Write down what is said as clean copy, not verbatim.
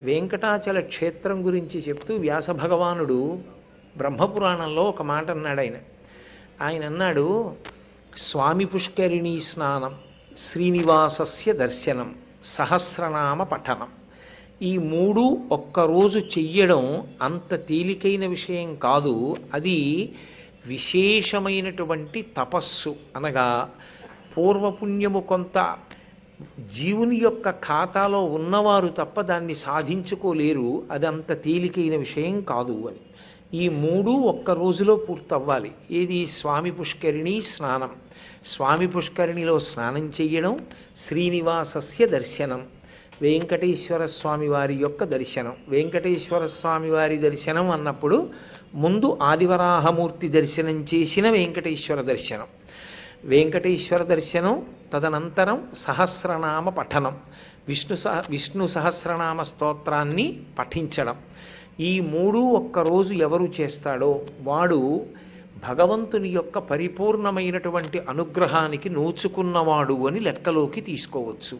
వెంకటాచల క్షేత్రం గురించి చెప్తూ వ్యాస భగవానుడు బ్రహ్మపురాణంలో ఒక మాట అన్నాడు. ఆయన అన్నాడు, స్వామి పుష్కరిణీ స్నానం, శ్రీనివాసస్య దర్శనం, సహస్రనామ పఠనం. ఈ మూడు ఒక్కరోజు చెయ్యడం అంత తేలికైన విషయం కాదు. అది విశేషమైనటువంటి తపస్సు. అనగా పూర్వపుణ్యము కొంత జీవుని యొక్క ఖాతాలో ఉన్నవారు తప్ప దాన్ని సాధించుకోలేరు. అది అంత తేలికైన విషయం కాదు అని. ఈ మూడు ఒక్క రోజులో పూర్తవ్వాలి. ఏది? స్వామి పుష్కరిణి స్నానం, స్వామి పుష్కరిణిలో స్నానం చెయ్యడం, శ్రీనివాసస్య దర్శనం, వెంకటేశ్వర స్వామి వారి యొక్క దర్శనం. వెంకటేశ్వర స్వామి వారి దర్శనం అన్నప్పుడు ముందు ఆదివరాహమూర్తి దర్శనం చేసిన వెంకటేశ్వర దర్శనం, వెంకటేశ్వర దర్శనం, తదనంతరం సహస్రనామ పఠనం, విష్ణు సహస్రనామ స్తోత్రాన్ని పఠించడం. ఈ మూడు ఒక్కరోజు ఎవరు చేస్తాడో వాడు భగవంతుని యొక్క పరిపూర్ణమైనటువంటి అనుగ్రహానికి నోచుకున్నవాడు అని లెక్కలోకి తీసుకోవచ్చు.